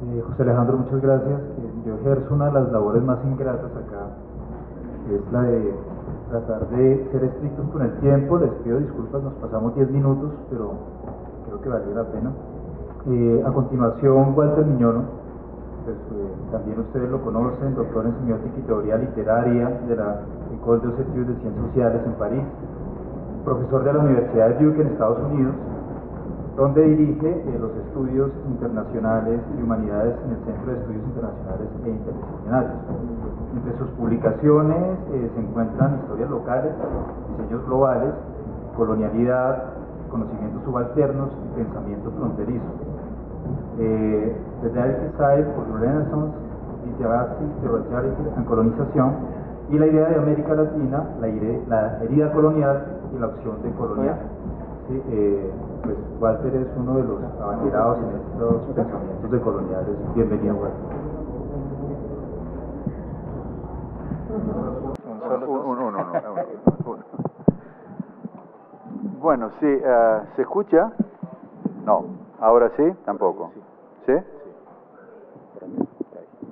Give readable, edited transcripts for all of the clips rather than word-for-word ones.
José Alejandro, muchas gracias. Yo ejerzo una de las labores más ingratas acá, que es la de tratar de ser estrictos con el tiempo. Les pido disculpas, nos pasamos 10 minutos, pero creo que valió la pena. A continuación, Walter Miñono, pues, también ustedes lo conocen, doctor en semiótica y teoría literaria de la École des Études de Ciencias Sociales en París, profesor de la Universidad de Duke en Estados Unidos, donde dirige los estudios internacionales y humanidades en el Centro de Estudios Internacionales e Interdisciplinarios. Entre sus publicaciones se encuentran historias locales, diseños globales, colonialidad, conocimientos subalternos y pensamiento fronterizo. The Direct Side for the Renaissance, Literacy, Territoriality and Colonización, y la idea de América Latina, la herida colonial y la opción de colonial. Sí, pues Walter es uno de los abanderados en estos pensamientos decoloniales. Bienvenido, Walter. Uno. Bueno, sí, ¿se escucha? No. ¿Ahora sí? Tampoco. ¿Sí?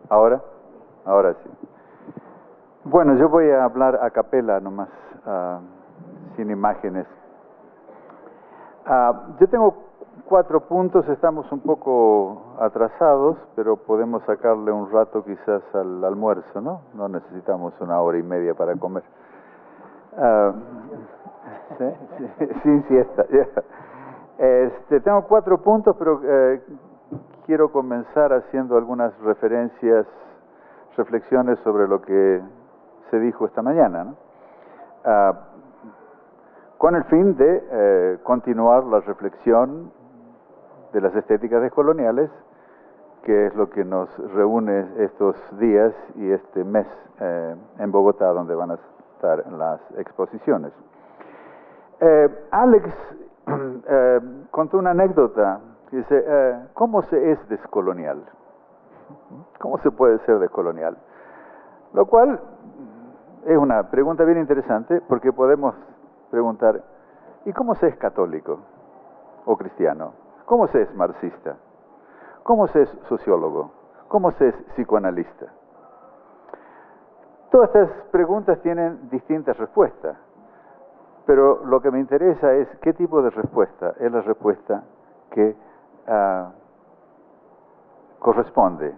¿Ahora? Ahora sí. Bueno, yo voy a hablar a capela nomás, sin imágenes. Yo tengo 4 puntos, estamos un poco atrasados, pero podemos sacarle un rato quizás al almuerzo, ¿no? No necesitamos 1 hora y media para comer. ¿Sí? Sin siesta. Tengo 4 puntos, pero quiero comenzar haciendo algunas reflexiones sobre lo que se dijo esta mañana, ¿no? Con el fin de continuar la reflexión de las estéticas descoloniales, que es lo que nos reúne estos días y este mes en Bogotá, donde van a estar las exposiciones. Alex contó una anécdota, dice, ¿cómo se es descolonial? ¿Cómo se puede ser descolonial? Lo cual es una pregunta bien interesante, porque podemos preguntar, ¿y cómo se es católico o cristiano? ¿Cómo se es marxista? ¿Cómo se es sociólogo? ¿Cómo se es psicoanalista? Todas estas preguntas tienen distintas respuestas, pero lo que me interesa es qué tipo de respuesta es la respuesta que corresponde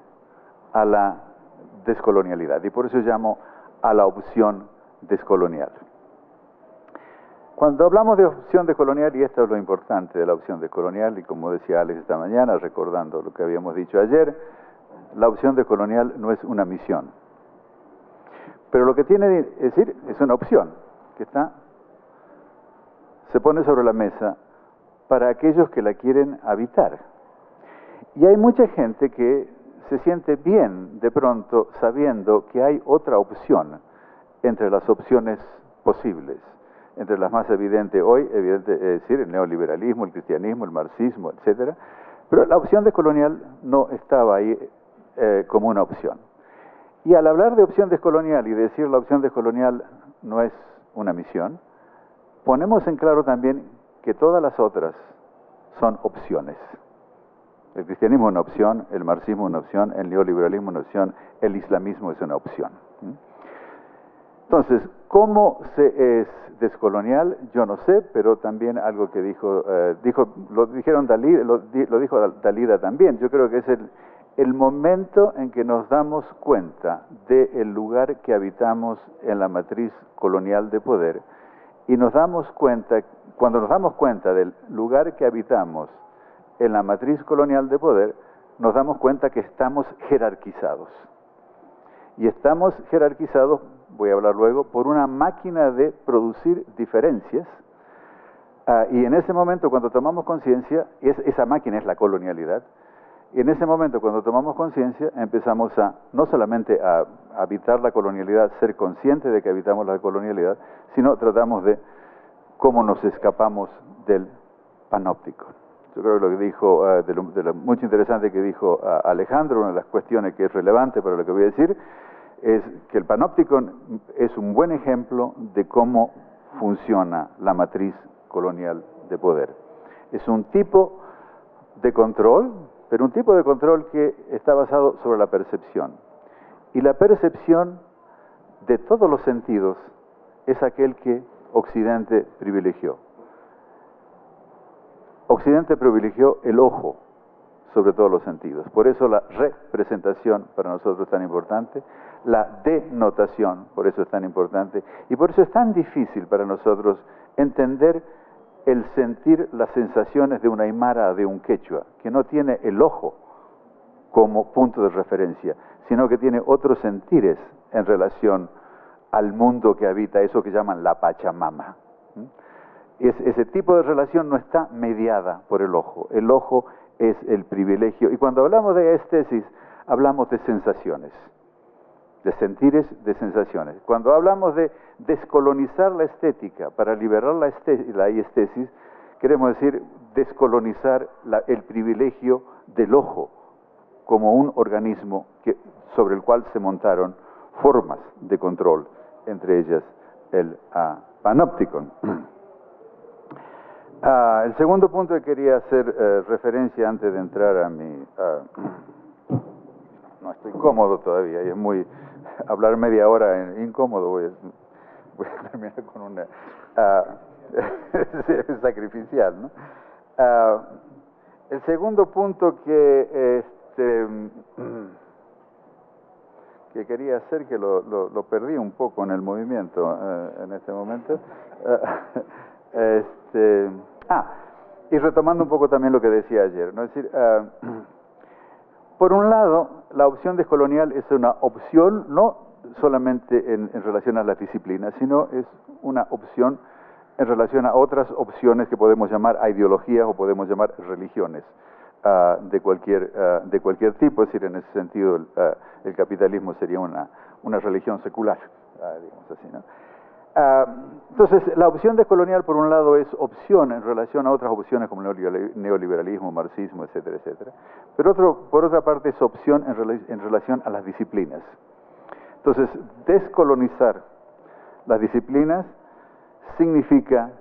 a la descolonialidad, y por eso llamo a la opción descolonial. Cuando hablamos de opción descolonial, y esto es lo importante de la opción descolonial, y como decía Alex esta mañana, recordando lo que habíamos dicho ayer, la opción descolonial no es una misión. Pero lo que tiene, es decir, es una opción que se pone sobre la mesa para aquellos que la quieren habitar. Y hay mucha gente que se siente bien de pronto sabiendo que hay otra opción entre las opciones posibles. Entre las más evidentes hoy, es decir, el neoliberalismo, el cristianismo, el marxismo, etc. Pero la opción descolonial no estaba ahí como una opción. Y al hablar de opción descolonial y decir la opción descolonial no es una misión, ponemos en claro también que todas las otras son opciones. El cristianismo es una opción, el marxismo es una opción, el neoliberalismo es una opción, el islamismo es una opción. Entonces, ¿cómo se es descolonial? Yo no sé, pero también algo que lo dijeron lo dijo Dalida también. Yo creo que es el momento en que nos damos cuenta del lugar que habitamos en la matriz colonial de poder, y cuando nos damos cuenta del lugar que habitamos en la matriz colonial de poder, nos damos cuenta que estamos jerarquizados. Y estamos jerarquizados, voy a hablar luego, por una máquina de producir diferencias. Y en ese momento, cuando tomamos conciencia, esa máquina es la colonialidad, y en ese momento, cuando tomamos conciencia, empezamos no solamente a habitar la colonialidad, ser conscientes de que habitamos la colonialidad, sino tratamos de cómo nos escapamos del panóptico. Yo creo que lo que dijo, mucho interesante que dijo Alejandro, una de las cuestiones que es relevante para lo que voy a decir, es que el panóptico es un buen ejemplo de cómo funciona la matriz colonial de poder. Es un tipo de control pero un tipo de control que está basado sobre la percepción. Y la percepción de todos los sentidos es aquel que Occidente privilegió. Occidente privilegió el ojo sobre todos los sentidos. Por eso la representación para nosotros es tan importante, la denotación, por eso es tan importante, y por eso es tan difícil para nosotros entender el sentir las sensaciones de un aymara o de un quechua, que no tiene el ojo como punto de referencia, sino que tiene otros sentires en relación al mundo que habita, eso que llaman la Pachamama. Ese tipo de relación no está mediada por el ojo es el privilegio, y cuando hablamos de estesis, hablamos de sensaciones, de sentires, de sensaciones. Cuando hablamos de descolonizar la estética para liberar la estesis, queremos decir descolonizar el privilegio del ojo como un organismo sobre el cual se montaron formas de control, entre ellas el panopticon. El segundo punto que quería hacer referencia antes de entrar a mi... no estoy cómodo todavía, y es muy... hablar media hora incómodo, voy a terminar con una... sacrificial, ¿no? El segundo punto que quería hacer, que lo perdí un poco en el movimiento en este momento, y retomando un poco también lo que decía ayer, ¿no? Es decir, por un lado, la opción descolonial es una opción no solamente en relación a las disciplinas, sino es una opción en relación a otras opciones que podemos llamar ideologías o podemos llamar religiones de cualquier tipo. Es decir, en ese sentido el capitalismo sería una religión secular, digamos así, ¿no? Entonces, la opción descolonial, por un lado, es opción en relación a otras opciones como el neoliberalismo, marxismo, etcétera, etcétera. Pero por otra parte, es opción en relación a las disciplinas. Entonces, descolonizar las disciplinas significa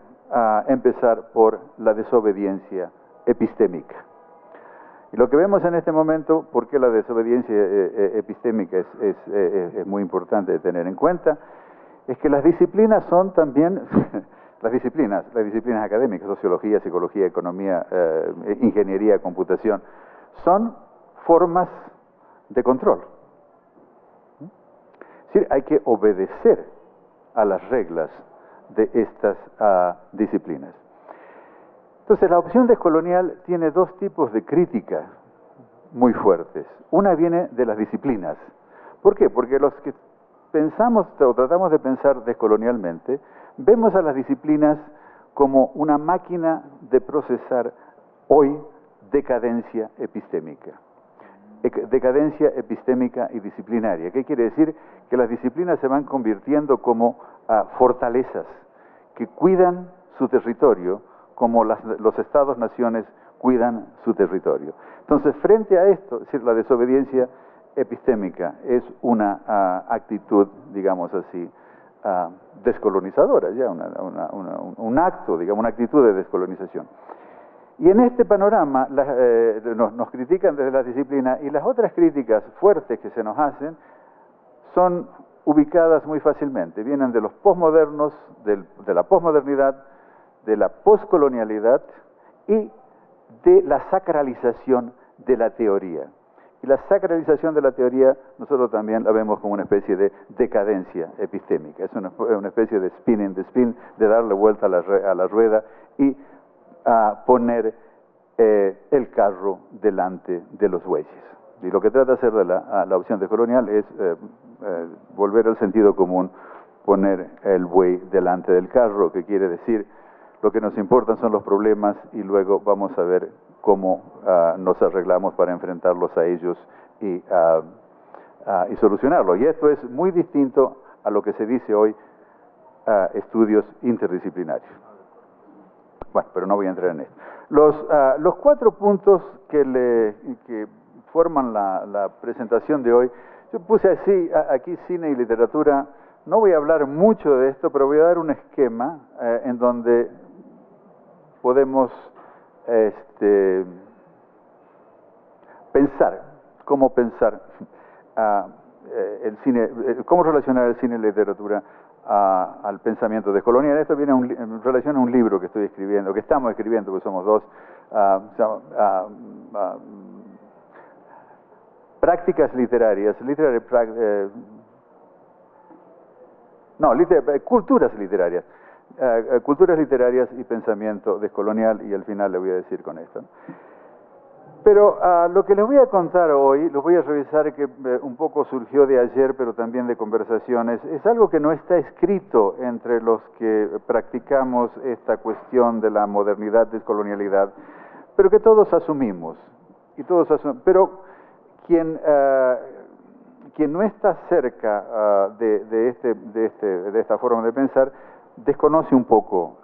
empezar por la desobediencia epistémica. Y lo que vemos en este momento, ¿por qué la desobediencia epistémica es muy importante de tener en cuenta? Es que las disciplinas son también, las disciplinas académicas, sociología, psicología, economía, ingeniería, computación, son formas de control. Es decir, hay que obedecer a las reglas de estas disciplinas. Entonces, la opción descolonial tiene dos tipos de crítica muy fuertes. Una viene de las disciplinas. ¿Por qué? Porque los que pensamos o tratamos de pensar descolonialmente, vemos a las disciplinas como una máquina de procesar hoy decadencia epistémica. Decadencia epistémica y disciplinaria. ¿Qué quiere decir? Que las disciplinas se van convirtiendo como fortalezas que cuidan su territorio, como los estados-naciones cuidan su territorio. Entonces, frente a esto, es decir, la desobediencia epistémica es una actitud, digamos así, descolonizadora, ya un acto, digamos, una actitud de descolonización. Y en este panorama nos critican desde la disciplina, y las otras críticas fuertes que se nos hacen son ubicadas muy fácilmente. Vienen de los posmodernos, de la posmodernidad, de la poscolonialidad y de la sacralización de la teoría. Y la sacralización de la teoría nosotros también la vemos como una especie de decadencia epistémica. Es una especie de spinning, de darle vuelta a la rueda y poner el carro delante de los bueyes. Y lo que trata de hacer de la opción descolonial es volver al sentido común, poner el buey delante del carro, que quiere decir lo que nos importan son los problemas y luego vamos a ver cómo nos arreglamos para enfrentarlos a ellos y solucionarlo. Y esto es muy distinto a lo que se dice hoy, estudios interdisciplinarios. Bueno, pero no voy a entrar en esto. Los 4 puntos que forman la presentación de hoy, yo puse así, aquí cine y literatura. No voy a hablar mucho de esto, pero voy a dar un esquema en donde podemos cómo pensar el cine, cómo relacionar el cine y la literatura al pensamiento descolonial. Esto viene en relación a un libro que estoy escribiendo, que estamos escribiendo, porque somos dos, se llama, prácticas literarias, culturas literarias. Culturas literarias y pensamiento descolonial, y al final le voy a decir con esto, ¿no? Pero lo que les voy a contar hoy, lo voy a revisar, que un poco surgió de ayer, pero también de conversaciones, es algo que no está escrito entre los que practicamos esta cuestión de la modernidad, descolonialidad, pero que todos asumimos. Pero quien no está cerca de esta forma de pensar, desconoce un poco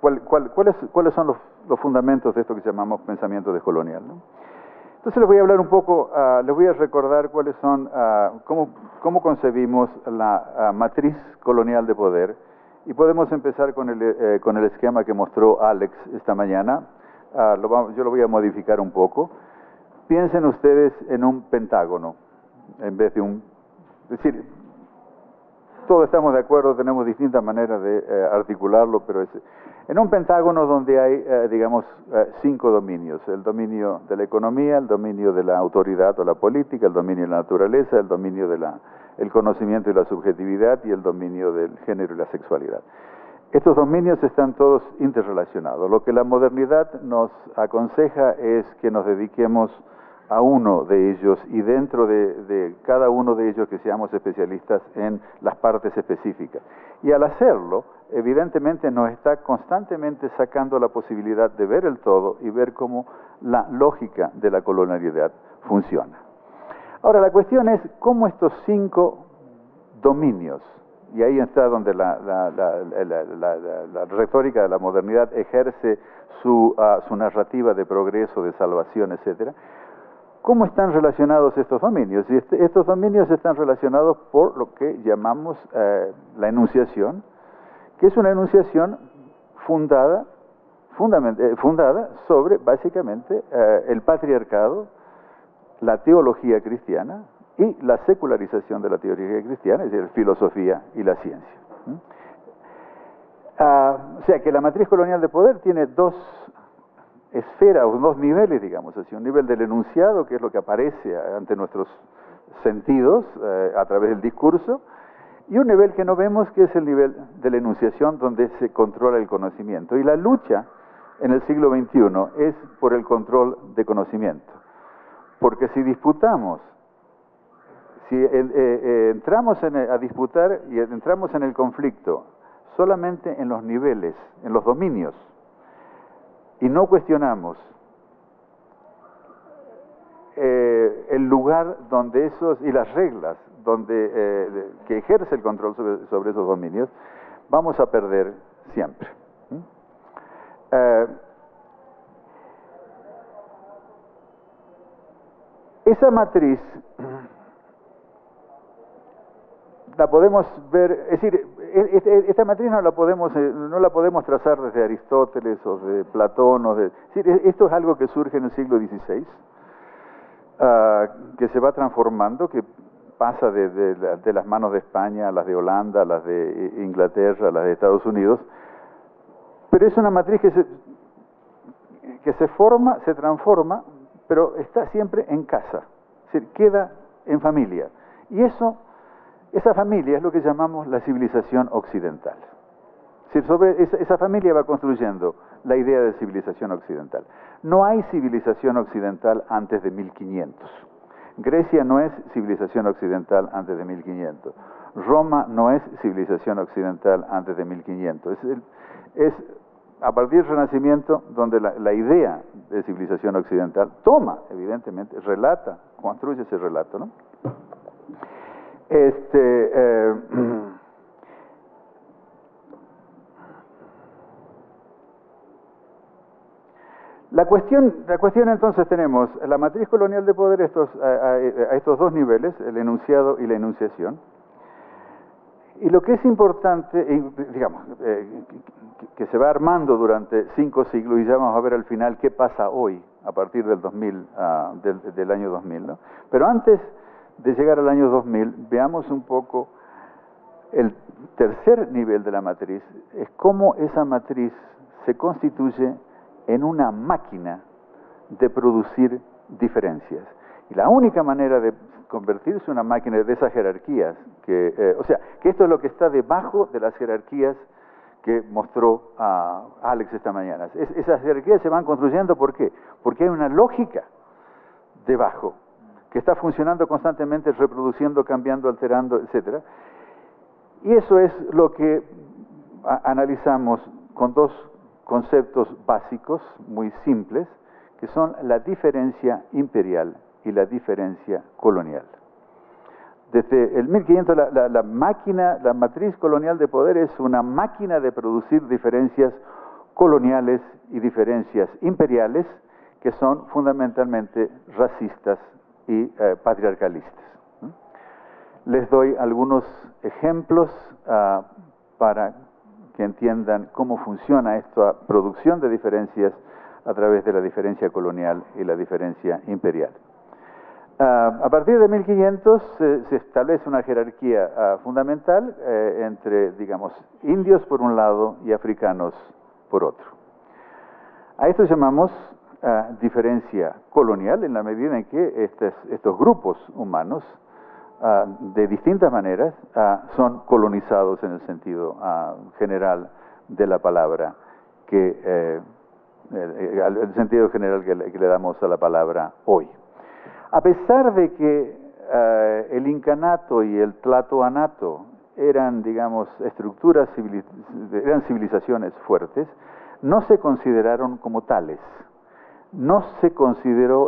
cuáles son los fundamentos de esto que llamamos pensamiento descolonial, ¿no? Entonces les voy a hablar un poco, les voy a recordar cuáles son, cómo concebimos la matriz colonial de poder, y podemos empezar con el esquema que mostró Alex esta mañana. Yo lo voy a modificar un poco. Piensen ustedes en un pentágono, en vez de es decir, todos estamos de acuerdo, tenemos distintas maneras de articularlo, pero en un pentágono donde hay, digamos, 5 dominios: el dominio de la economía, el dominio de la autoridad o la política, el dominio de la naturaleza, el dominio del conocimiento y la subjetividad, y el dominio del género y la sexualidad. Estos dominios están todos interrelacionados. Lo que la modernidad nos aconseja es que nos dediquemos a uno de ellos, y dentro de cada uno de ellos que seamos especialistas en las partes específicas. Y al hacerlo, evidentemente nos está constantemente sacando la posibilidad de ver el todo y ver cómo la lógica de la colonialidad funciona. Ahora, la cuestión es cómo estos 5 dominios, y ahí está donde la retórica de la modernidad ejerce su narrativa de progreso, de salvación, etcétera. ¿Cómo están relacionados estos dominios? Y estos dominios están relacionados por lo que llamamos la enunciación, que es una enunciación fundada sobre, básicamente, el patriarcado, la teología cristiana y la secularización de la teología cristiana, es decir, filosofía y la ciencia. O sea que la matriz colonial de poder tiene 2 esferas, o 2 niveles, digamos así: un nivel del enunciado, que es lo que aparece ante nuestros sentidos a través del discurso, y un nivel que no vemos, que es el nivel de la enunciación, donde se controla el conocimiento. Y la lucha en el siglo XXI es por el control de conocimiento, porque si disputamos, si entramos a disputar y entramos en el conflicto solamente en los niveles, en los dominios, y no cuestionamos el lugar donde y las reglas que ejerce el control sobre esos dominios, vamos a perder siempre. Esa matriz la podemos ver, es decir, esta matriz no la podemos trazar desde Aristóteles o de Platón, es decir, esto es algo que surge en el siglo XVI, que se va transformando, que pasa de las manos de España a las de Holanda, a las de Inglaterra, a las de Estados Unidos, pero es una matriz que se forma, se transforma, pero está siempre en casa, es decir, queda en familia. Y esa familia es lo que llamamos la civilización occidental. Es decir, sobre esa familia va construyendo la idea de civilización occidental. No hay civilización occidental antes de 1500. Grecia no es civilización occidental antes de 1500. Roma no es civilización occidental antes de 1500. Es a partir del Renacimiento donde la idea de civilización occidental toma, evidentemente, relata, construye ese relato, ¿no? La cuestión entonces, tenemos la matriz colonial de poder a estos 2 niveles, el enunciado y la enunciación. Y lo que es importante, digamos, que se va armando durante 5 siglos y ya vamos a ver al final qué pasa hoy, a partir del 2000, del año 2000, ¿no? Pero antes de llegar al año 2000, veamos un poco el tercer nivel de la matriz, es cómo esa matriz se constituye en una máquina de producir diferencias. Y la única manera de convertirse en una máquina de esas jerarquías, o sea, que esto es lo que está debajo de las jerarquías que mostró Alex esta mañana. Esas jerarquías se van construyendo, ¿por qué? Porque hay una lógica debajo, que está funcionando constantemente, reproduciendo, cambiando, alterando, etcétera. Y eso es lo que analizamos con dos conceptos básicos, muy simples, que son la diferencia imperial y la diferencia colonial. Desde el 1500 la máquina, la matriz colonial de poder es una máquina de producir diferencias coloniales y diferencias imperiales que son fundamentalmente racistas y patriarcalistas. Les doy algunos ejemplos para que entiendan cómo funciona esta producción de diferencias a través de la diferencia colonial y la diferencia imperial. A partir de 1500 se establece una jerarquía fundamental entre, digamos, indios por un lado y africanos por otro. A esto llamamos diferencia colonial en la medida en que estos grupos humanos de distintas maneras son colonizados en el sentido general de la palabra, el sentido general que le damos a la palabra hoy. A pesar de que el incanato y el tlatoanato eran, digamos, eran civilizaciones fuertes, no se consideraron como tales.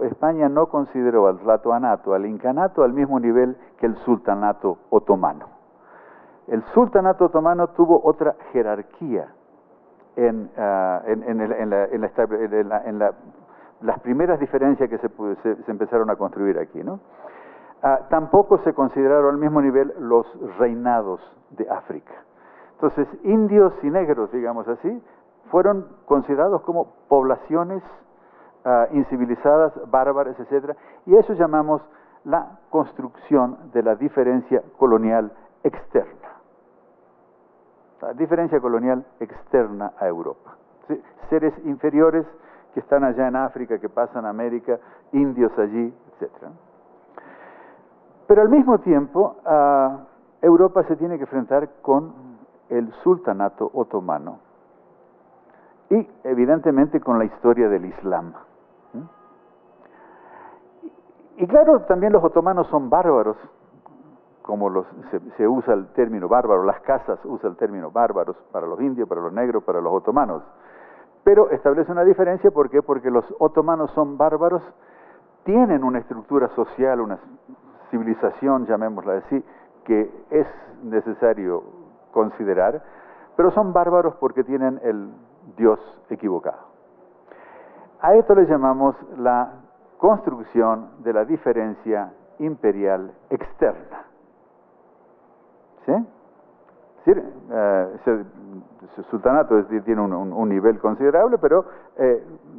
España no consideró al tlatoanato, al incanato, al mismo nivel que el sultanato otomano. El sultanato otomano tuvo otra jerarquía en las primeras diferencias que se empezaron a construir aquí, ¿no? Tampoco se consideraron al mismo nivel los reinados de África. Entonces, indios y negros, digamos así, fueron considerados como poblaciones incivilizadas, bárbaras, etc. Y eso llamamos la construcción de la diferencia colonial externa. La diferencia colonial externa a Europa. ¿Sí? Seres inferiores que están allá en África, que pasan a América, indios allí, etc. Pero al mismo tiempo, Europa se tiene que enfrentar con el sultanato otomano y evidentemente con la historia del Islam. Y claro, también los otomanos son bárbaros, como se usa el término bárbaro, las casas usan el término bárbaros para los indios, para los negros, para los otomanos. Pero establece una diferencia, ¿por qué? Porque los otomanos son bárbaros, tienen una estructura social, una civilización, llamémosla así, que es necesario considerar, pero son bárbaros porque tienen el Dios equivocado. A esto le llamamos la construcción de la diferencia imperial externa. ¿Sí? El sultanato tiene un nivel considerable, pero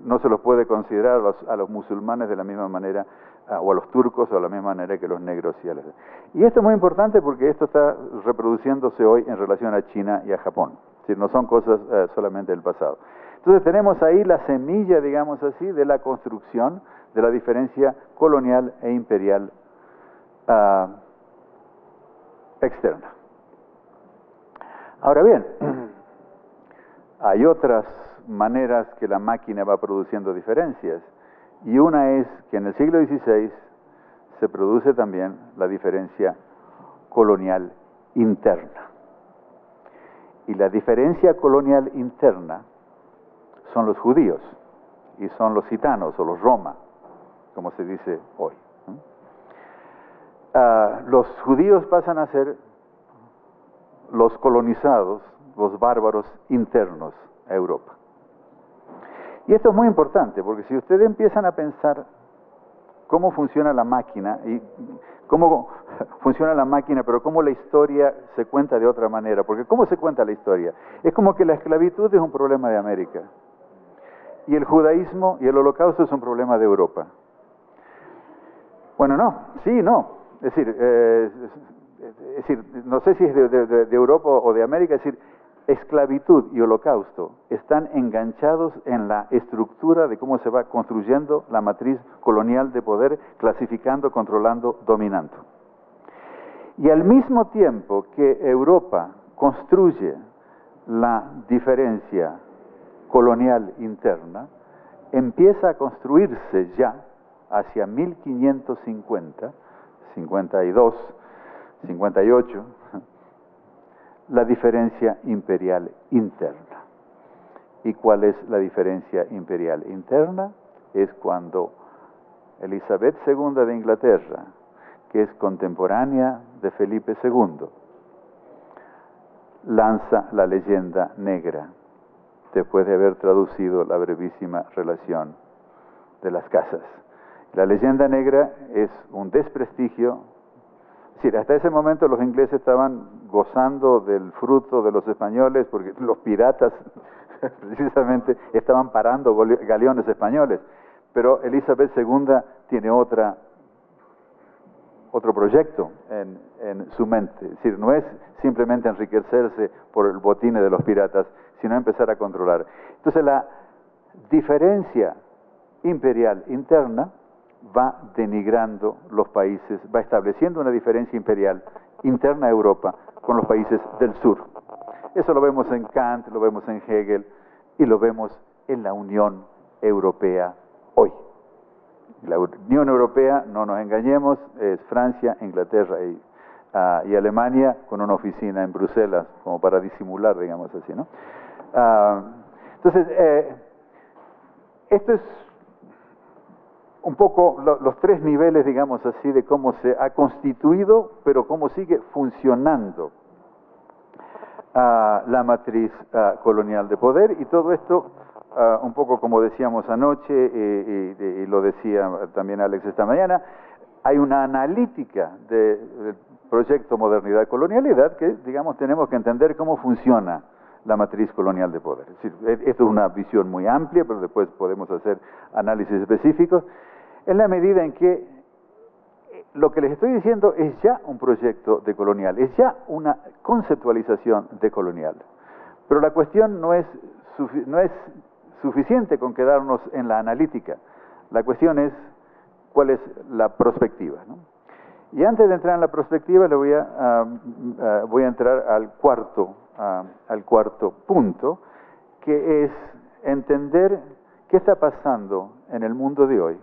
no se los puede considerar a los musulmanes de la misma manera, o a los turcos o de la misma manera que los negros. Y esto es muy importante porque esto está reproduciéndose hoy en relación a China y a Japón. Es decir, no son cosas solamente del pasado. Entonces tenemos ahí la semilla, digamos así, de la construcción de la diferencia colonial e imperial externa. Ahora bien, hay otras maneras que la máquina va produciendo diferencias, y una es que en el siglo XVI se produce también la diferencia colonial interna. Y la diferencia colonial interna son los judíos, y son los gitanos, o los roma, como se dice hoy. Los judíos pasan a ser los colonizados, los bárbaros internos a Europa. Y esto es muy importante, porque si ustedes empiezan a pensar cómo funciona la máquina y cómo funciona la máquina, pero cómo la historia se cuenta de otra manera. Porque ¿cómo se cuenta la historia? Es como que la esclavitud es un problema de América y el judaísmo y el holocausto es un problema de Europa. Bueno, no, sí, no. Es decir, no sé si es de Europa o de América, es decir, esclavitud y holocausto están enganchados en la estructura de cómo se va construyendo la matriz colonial de poder, clasificando, controlando, dominando. Y al mismo tiempo que Europa construye la diferencia colonial interna, empieza a construirse ya hacia 1550, 52, 58, la diferencia imperial interna. ¿Y cuál es la diferencia imperial interna? Es cuando Elizabeth II de Inglaterra, que es contemporánea de Felipe II, lanza la leyenda negra, después de haber traducido la brevísima relación de las casas. La leyenda negra es un desprestigio. Es decir, hasta ese momento los ingleses estaban gozando del fruto de los españoles porque los piratas precisamente estaban parando galeones españoles. Pero Elizabeth II tiene otro proyecto en su mente. Es decir, no es simplemente enriquecerse por el botín de los piratas, sino empezar a controlar. Entonces la diferencia imperial interna va denigrando los países, va estableciendo una diferencia imperial interna a Europa con los países del sur. Eso lo vemos en Kant, lo vemos en Hegel y lo vemos en la Unión Europea hoy. La Unión Europea, no nos engañemos, es Francia, Inglaterra y Alemania con una oficina en Bruselas, como para disimular, digamos así, ¿no? Entonces, esto es un poco los tres niveles, digamos así, de cómo se ha constituido, pero cómo sigue funcionando la matriz colonial de poder, y todo esto, un poco como decíamos anoche, y lo decía también Alex esta mañana, hay una analítica del proyecto Modernidad-Colonialidad que, digamos, tenemos que entender cómo funciona la matriz colonial de poder. Es decir, esto es una visión muy amplia, pero después podemos hacer análisis específicos, en la medida en que lo que les estoy diciendo es ya un proyecto decolonial, es ya una conceptualización decolonial. Pero la cuestión no es suficiente con quedarnos en la analítica. La cuestión es cuál es la perspectiva, ¿no? Y antes de entrar en la perspectiva, voy a entrar al cuarto punto, que es entender qué está pasando en el mundo de hoy.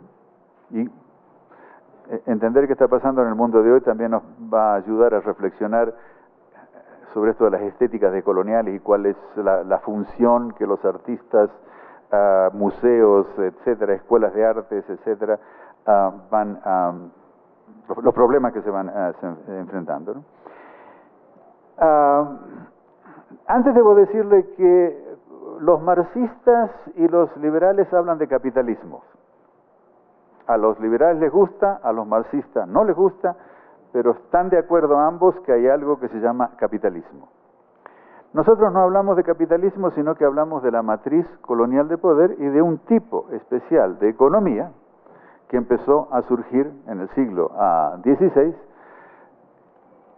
Y entender qué está pasando en el mundo de hoy también nos va a ayudar a reflexionar sobre esto de las estéticas decoloniales y cuál es la función que los artistas, museos, etcétera, escuelas de artes, etcétera, los problemas que se van enfrentando, ¿no? Antes debo decirle que los marxistas y los liberales hablan de capitalismo. A los liberales les gusta, a los marxistas no les gusta, pero están de acuerdo ambos que hay algo que se llama capitalismo. Nosotros no hablamos de capitalismo, sino que hablamos de la matriz colonial de poder y de un tipo especial de economía que empezó a surgir en el siglo XVI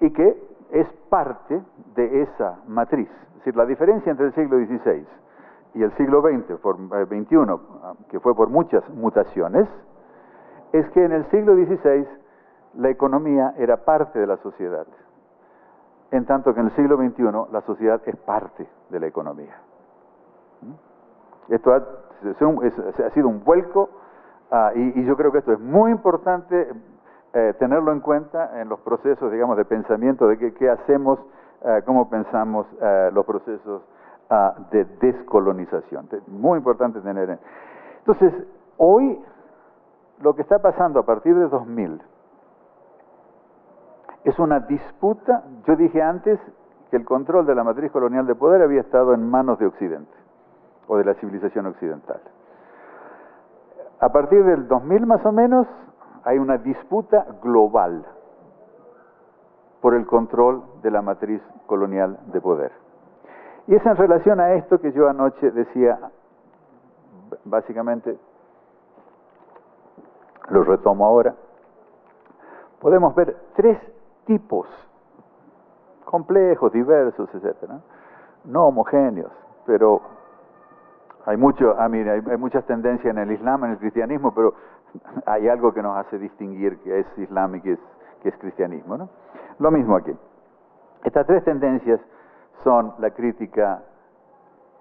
y que es parte de esa matriz. Es decir, la diferencia entre el siglo XVI y el siglo XXI, que fue por muchas mutaciones, es que en el siglo XVI la economía era parte de la sociedad, en tanto que en el siglo XXI la sociedad es parte de la economía. Esto ha sido un vuelco, y yo creo que esto es muy importante tenerlo en cuenta en los procesos, digamos, de pensamiento, de qué hacemos, cómo pensamos los procesos de descolonización. Muy importante tener. Entonces, hoy lo que está pasando a partir de 2000 es una disputa. Yo dije antes que el control de la matriz colonial de poder había estado en manos de Occidente, o de la civilización occidental. A partir del 2000 más o menos, hay una disputa global por el control de la matriz colonial de poder. Y es en relación a esto que yo anoche decía, básicamente, lo retomo ahora, podemos ver tres tipos complejos, diversos, etcétera, no homogéneos, pero hay muchas tendencias en el Islam, en el cristianismo, pero hay algo que nos hace distinguir que es Islam y que es cristianismo, ¿no? Lo mismo aquí. Estas tres tendencias son la crítica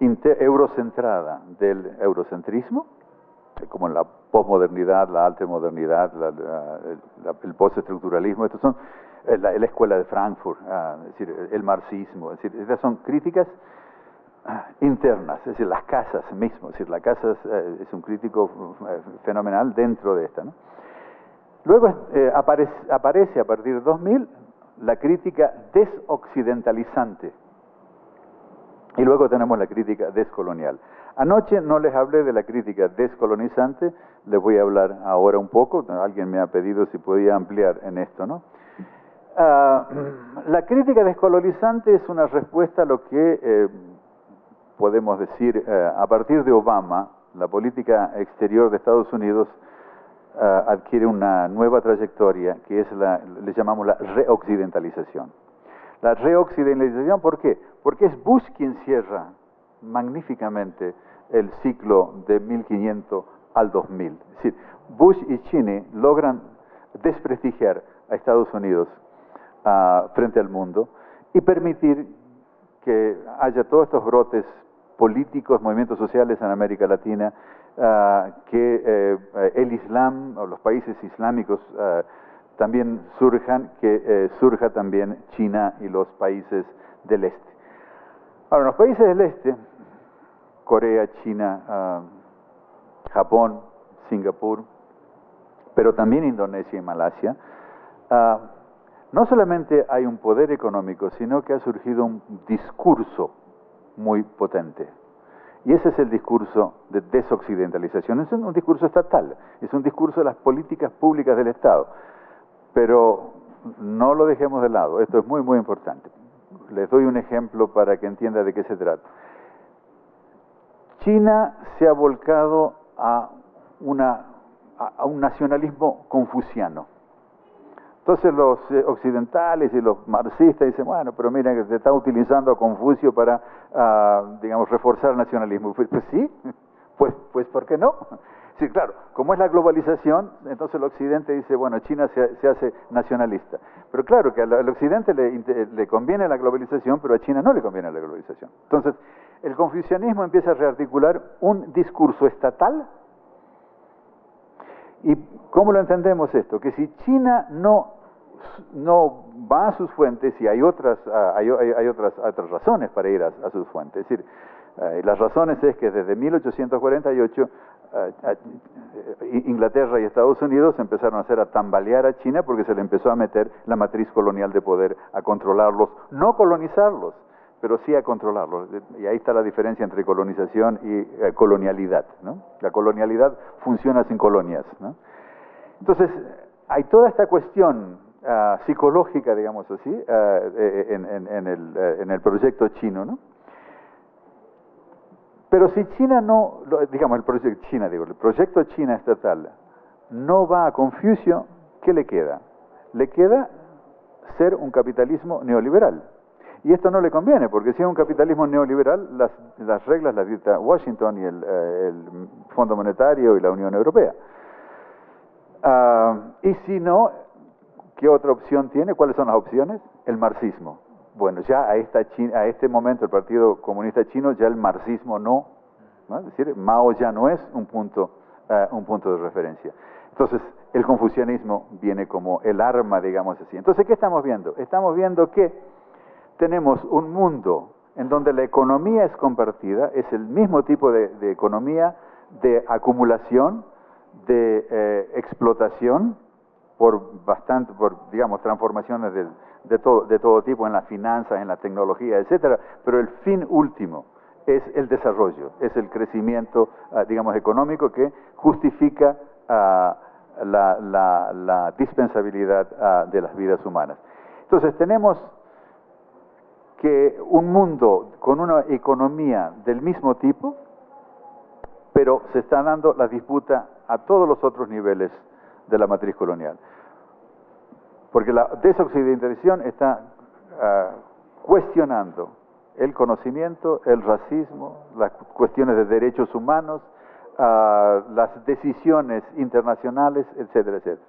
eurocentrada del eurocentrismo, como en la posmodernidad, la altermodernidad, el postestructuralismo. Estos son la escuela de Frankfurt, es decir, el marxismo. Es decir, estas son críticas internas, es decir, las casas mismas. Es decir, la casa es un crítico fenomenal dentro de esta, ¿no? Luego aparece a partir de 2000 la crítica desoccidentalizante. Y luego tenemos la crítica descolonial. Anoche no les hablé de la crítica descolonizante, les voy a hablar ahora un poco. Alguien me ha pedido si podía ampliar en esto, ¿no? La crítica descolonizante es una respuesta a lo que podemos decir a partir de Obama, la política exterior de Estados Unidos adquiere una nueva trayectoria que es le llamamos la reoccidentalización. La reoccidentalización, ¿por qué? Porque es Bush quien cierra magníficamente el ciclo de 1500 al 2000. Es decir, Bush y Cheney logran desprestigiar a Estados Unidos frente al mundo y permitir que haya todos estos brotes políticos, movimientos sociales en América Latina, que el Islam o los países islámicos también surjan, que surja también China y los países del este. Ahora, los países del este, Corea, China, Japón, Singapur, pero también Indonesia y Malasia, no solamente hay un poder económico, sino que ha surgido un discurso muy potente. Y ese es el discurso de desoccidentalización. Es un discurso estatal, es un discurso de las políticas públicas del Estado. Pero no lo dejemos de lado, esto es muy, muy importante. Les doy un ejemplo para que entienda de qué se trata. China se ha volcado a un nacionalismo confuciano. Entonces los occidentales y los marxistas dicen, bueno, pero mira que se está utilizando a Confucio para, digamos, reforzar el nacionalismo. Pues sí, pues ¿por qué no? Sí, claro, como es la globalización, entonces el Occidente dice, bueno, China se hace nacionalista. Pero claro que al Occidente le conviene la globalización, pero a China no le conviene la globalización. Entonces, el confucianismo empieza a rearticular un discurso estatal. ¿Y cómo lo entendemos esto? Que si China no va a sus fuentes, y hay otras razones para ir a sus fuentes, es decir, las razones es que desde 1848 Inglaterra y Estados Unidos empezaron a hacer a tambalear a China porque se le empezó a meter la matriz colonial de poder, a controlarlos, no colonizarlos, pero sí a controlarlos. Y ahí está la diferencia entre colonización y colonialidad, ¿no? La colonialidad funciona sin colonias, ¿no? Entonces, hay toda esta cuestión psicológica, digamos así, en el proyecto chino, ¿no? Pero si China no, digamos, el proyecto China estatal no va a Confucio, ¿qué le queda? Le queda ser un capitalismo neoliberal. Y esto no le conviene, porque si es un capitalismo neoliberal, las reglas las dicta Washington y el Fondo Monetario y la Unión Europea. Y si no, ¿qué otra opción tiene? ¿Cuáles son las opciones? El marxismo. Bueno, ya a este momento el Partido Comunista Chino, ya el marxismo no, es decir, Mao ya no es un punto de referencia. Entonces, el confucianismo viene como el arma, digamos así. Entonces, ¿qué estamos viendo? Estamos viendo que tenemos un mundo en donde la economía es compartida, es el mismo tipo de economía de acumulación, de explotación, por digamos, transformaciones de todo tipo en las finanzas, en la tecnología, etcétera, pero el fin último es el desarrollo, es el crecimiento, digamos, económico que justifica la dispensabilidad de las vidas humanas. Entonces tenemos que un mundo con una economía del mismo tipo, pero se está dando la disputa a todos los otros niveles de la matriz colonial. Porque la desoccidentalización está cuestionando el conocimiento, el racismo, las cuestiones de derechos humanos, las decisiones internacionales, etcétera, etcétera.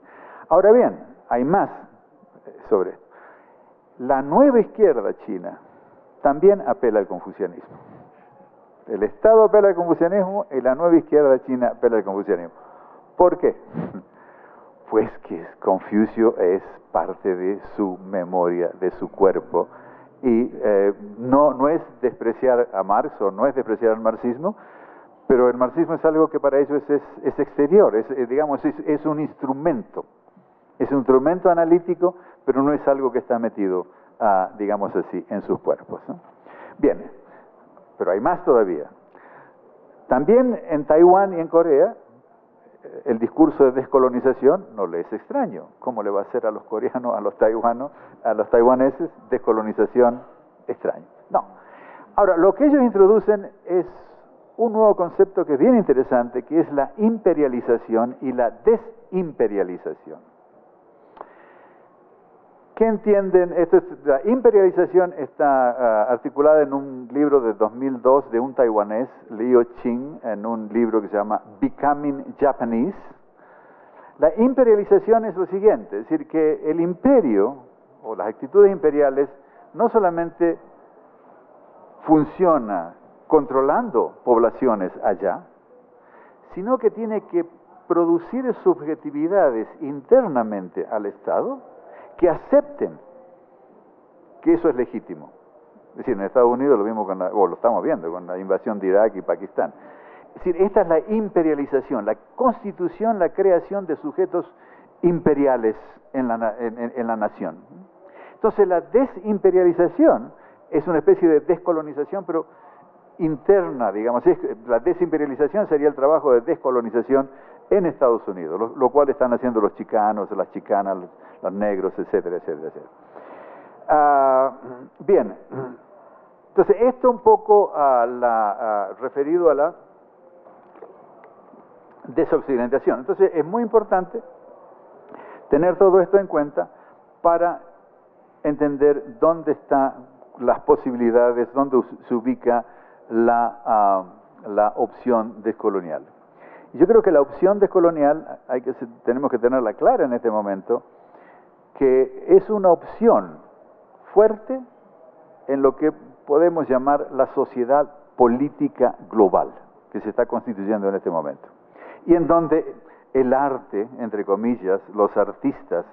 Ahora bien, hay más sobre esto. La nueva izquierda china también apela al confucianismo. El Estado apela al confucianismo y la nueva izquierda china apela al confucianismo. ¿Por qué? Pues que Confucio es parte de su memoria, de su cuerpo, y no es despreciar a Marx o no es despreciar al marxismo, pero el marxismo es algo que para ellos es exterior, es un instrumento. Es un instrumento analítico, pero no es algo que está metido, digamos así, en sus cuerpos, ¿no? Bien, pero hay más todavía. También en Taiwán y en Corea, el discurso de descolonización no le es extraño. ¿Cómo le va a hacer a los coreanos, a los taiwaneses, descolonización extraño? No. Ahora, lo que ellos introducen es un nuevo concepto que es bien interesante, que es la imperialización y la desimperialización. ¿Qué entienden? La imperialización está articulada en un libro de 2002 de un taiwanés, Liu Qing, en un libro que se llama Becoming Japanese. La imperialización es lo siguiente, es decir, que el imperio o las actitudes imperiales no solamente funciona controlando poblaciones allá, sino que tiene que producir subjetividades internamente al Estado que acepten que eso es legítimo. Es decir, en Estados Unidos lo vimos lo estamos viendo con la invasión de Irak y Pakistán. Es decir, esta es la imperialización, la constitución, la creación de sujetos imperiales en la nación. Entonces la desimperialización es una especie de descolonización, pero interna, digamos. La desimperialización sería el trabajo de descolonización en Estados Unidos, lo cual están haciendo los chicanos, las chicanas, los negros, etcétera, etcétera, etcétera. Bien, entonces esto un poco referido a la desoccidentación. Entonces es muy importante tener todo esto en cuenta para entender dónde están las posibilidades, dónde se ubica la opción descolonial. Yo creo que la opción descolonial tenemos que tenerla clara en este momento, que es una opción fuerte en lo que podemos llamar la sociedad política global, que se está constituyendo en este momento. Y en donde el arte, entre comillas, los artistas,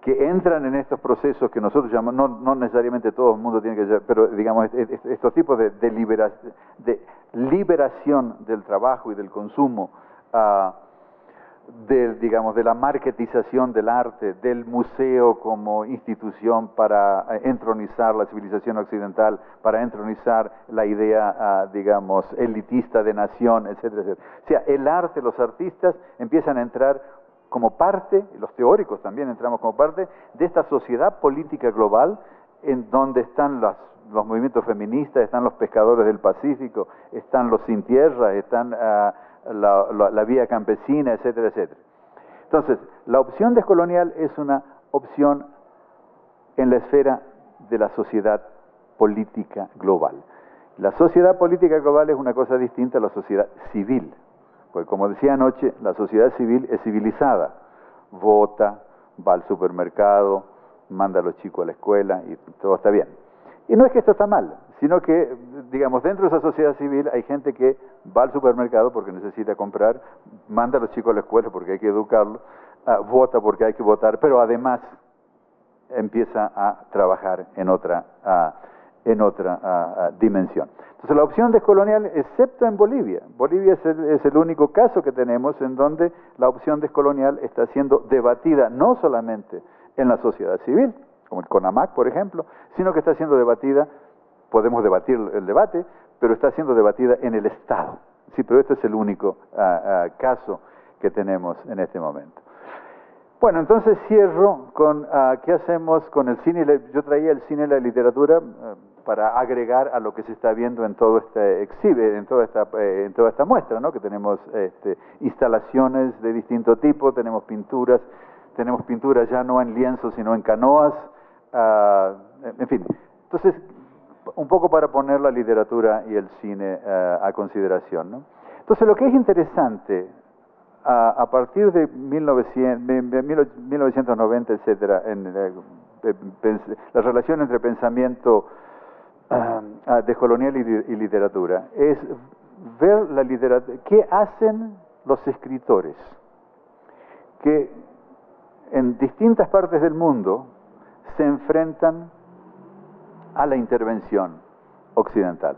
que entran en estos procesos que nosotros llamamos, no necesariamente todo el mundo tiene que ser, pero digamos, estos tipos de liberación del trabajo y del consumo, de la marketización del arte, del museo como institución para entronizar la civilización occidental, para entronizar la idea, digamos, elitista de nación, etcétera, etcétera. O sea, el arte, los artistas empiezan a entrar como parte, los teóricos también entramos como parte, de esta sociedad política global en donde están los movimientos feministas, están los pescadores del Pacífico, están los sin tierra, están la vía campesina, etcétera, etcétera. Entonces, la opción descolonial es una opción en la esfera de la sociedad política global. La sociedad política global es una cosa distinta a la sociedad civil. Pues como decía anoche, la sociedad civil es civilizada, vota, va al supermercado, manda a los chicos a la escuela y todo está bien. Y no es que esto está mal, sino que, digamos, dentro de esa sociedad civil hay gente que va al supermercado porque necesita comprar, manda a los chicos a la escuela porque hay que educarlos, vota porque hay que votar, pero además empieza a trabajar en otra dimensión. Entonces la opción descolonial, excepto en Bolivia, Bolivia es el único caso que tenemos en donde la opción descolonial está siendo debatida no solamente en la sociedad civil, como el CONAMAC, por ejemplo, sino que está siendo debatida, podemos debatir el debate, pero está siendo debatida en el Estado. Sí, pero este es el único caso que tenemos en este momento. Bueno, entonces cierro con qué hacemos con el cine. Yo traía el cine y la literatura para agregar a lo que se está viendo en todo este exhibe, en toda esta muestra, ¿no? Que tenemos instalaciones de distinto tipo, tenemos pinturas ya no en lienzos sino en canoas, en fin. Entonces, un poco para poner la literatura y el cine a consideración, ¿no? Entonces, lo que es interesante a partir de 1990, etcétera, la relación entre pensamiento descolonial y literatura, es ver la literatura, qué hacen los escritores que en distintas partes del mundo se enfrentan a la intervención occidental.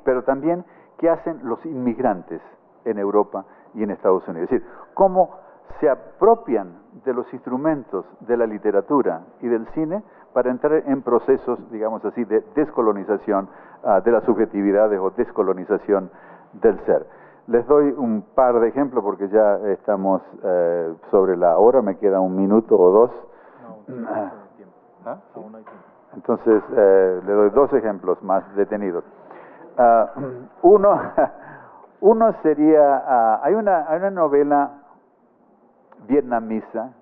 Pero también qué hacen los inmigrantes en Europa y en Estados Unidos. Es decir, cómo se apropian de los instrumentos de la literatura y del cine para entrar en procesos, digamos así, de descolonización de las subjetividades o descolonización del ser. Les doy un par de ejemplos porque ya estamos sobre la hora, me queda un minuto o dos. No, aún hay tiempo. ¿Ah? Aún hay tiempo. Entonces, le doy dos ejemplos más detenidos. Uno sería, hay una novela vietnamesa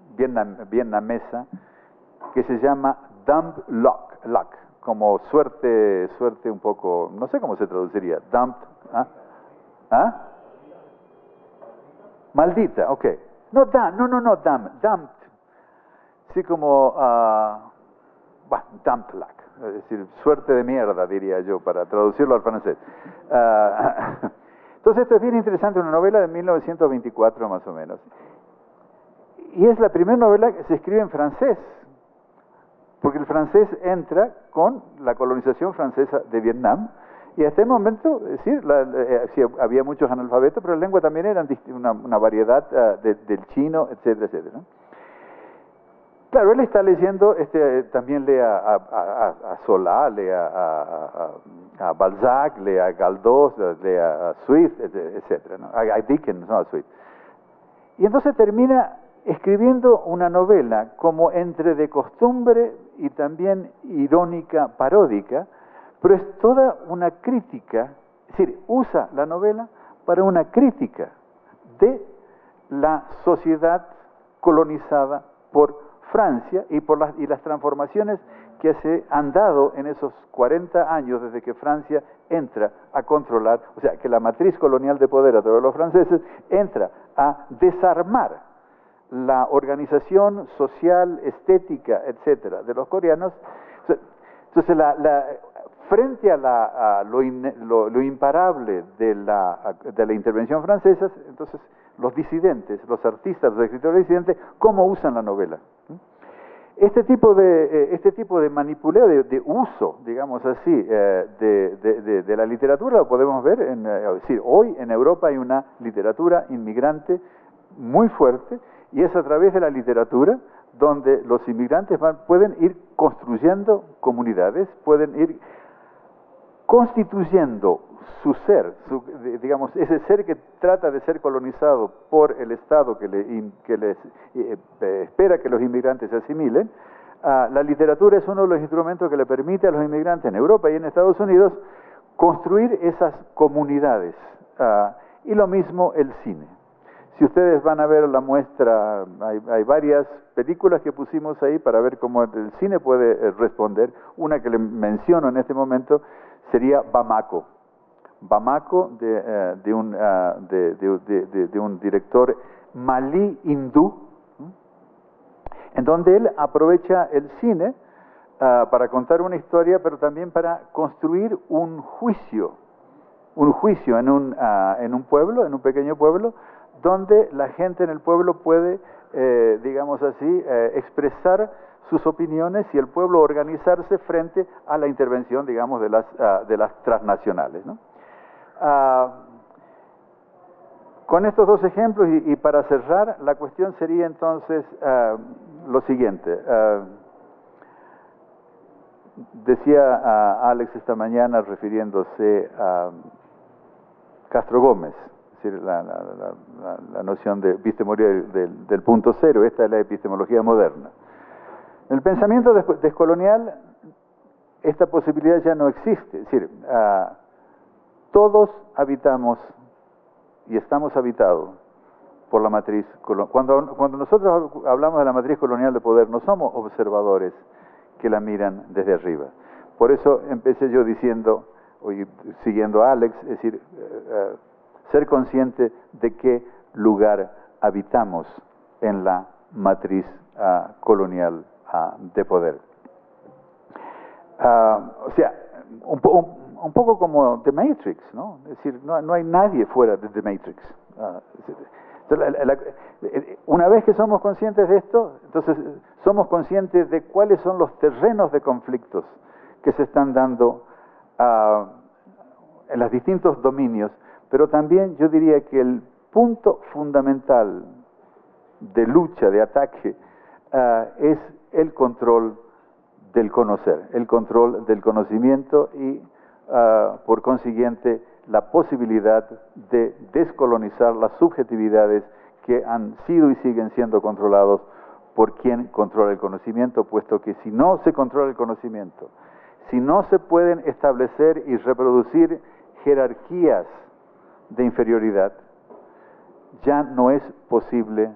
que se llama Dumb Luck, como suerte un poco, no sé cómo se traduciría, dumb, maldita, ok. No, dumped, sí como, dumb luck, es decir, suerte de mierda, diría yo, para traducirlo al francés. Entonces, esto es bien interesante, una novela de 1924 más o menos. Y es la primera novela que se escribe en francés, porque el francés entra con la colonización francesa de Vietnam, y hasta el momento, es decir, sí, había muchos analfabetos, pero la lengua también era una variedad del chino, etcétera, etcétera, ¿no? Claro, él está leyendo, también lee a Solá, lee a Balzac, lee a Galdós, lee a Swift, etcétera, ¿no? A Dickens, no a Swift. Y entonces termina escribiendo una novela como entre de costumbre y también irónica, paródica, pero es toda una crítica, es decir, usa la novela para una crítica de la sociedad colonizada por Francia y las transformaciones que se han dado en esos 40 años desde que Francia entra a controlar, o sea, que la matriz colonial de poder a través de los franceses entra a desarmar la organización social, estética, etcétera, de los coreanos. Entonces, frente a lo imparable de la intervención francesa, entonces los disidentes, los artistas, los escritores disidentes, ¿cómo usan la novela? Este tipo de manipuleo, de uso, digamos así, de la literatura lo podemos ver, es decir, hoy en Europa hay una literatura inmigrante muy fuerte, y es a través de la literatura donde los inmigrantes pueden ir construyendo comunidades, pueden ir constituyendo su ser, digamos, ese ser que trata de ser colonizado por el Estado que les espera que los inmigrantes se asimilen. La literatura es uno de los instrumentos que le permite a los inmigrantes en Europa y en Estados Unidos construir esas comunidades. Y lo mismo el cine. Si ustedes van a ver la muestra, hay varias películas que pusimos ahí para ver cómo el cine puede responder. Una que le menciono en este momento sería Bamako. Bamako de un director malí hindú, en donde él aprovecha el cine para contar una historia, pero también para construir un juicio en un pueblo, en un pequeño pueblo, donde la gente en el pueblo puede, digamos así, expresar sus opiniones y el pueblo organizarse frente a la intervención, digamos, de las transnacionales, ¿no? Con estos dos ejemplos y para cerrar, la cuestión sería entonces lo siguiente. Decía Alex esta mañana refiriéndose a Castro Gómez, decir, la noción de epistemología del punto cero. Esta es la epistemología moderna. En el pensamiento descolonial, esta posibilidad ya no existe. Es decir, todos habitamos y estamos habitados por la matriz colonial. Cuando nosotros hablamos de la matriz colonial de poder, no somos observadores que la miran desde arriba. Por eso empecé yo diciendo, siguiendo a Alex, es decir, ser consciente de qué lugar habitamos en la matriz colonial de poder. O sea, un poco como The Matrix, ¿no? Es decir, no hay nadie fuera de The Matrix. Una vez que somos conscientes de esto, entonces somos conscientes de cuáles son los terrenos de conflictos que se están dando en los distintos dominios, pero también yo diría que el punto fundamental de lucha, de ataque, es el control del conocer, el control del conocimiento y, por consiguiente, la posibilidad de descolonizar las subjetividades que han sido y siguen siendo controlados por quien controla el conocimiento, puesto que si no se controla el conocimiento, si no se pueden establecer y reproducir jerarquías de inferioridad, ya no es posible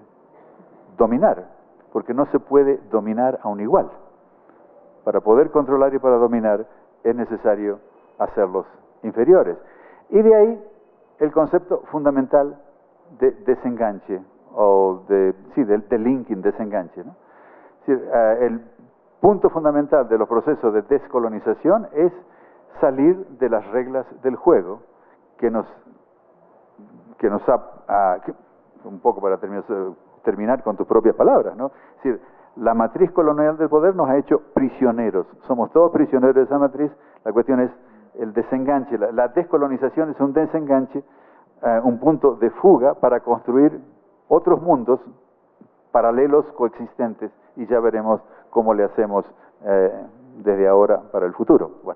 dominar, porque no se puede dominar a un igual. Para poder controlar y para dominar es necesario hacerlos inferiores. Y de ahí el concepto fundamental de desenganche, o de linking, desenganche, ¿no? Es decir, el punto fundamental de los procesos de descolonización es salir de las reglas del juego que nos ha, un poco para terminar con tus propias palabras, ¿no? Es decir, la matriz colonial del poder nos ha hecho prisioneros, somos todos prisioneros de esa matriz. La cuestión es el desenganche, la descolonización es un desenganche, un punto de fuga para construir otros mundos paralelos, coexistentes, y ya veremos cómo le hacemos desde ahora para el futuro. Bueno.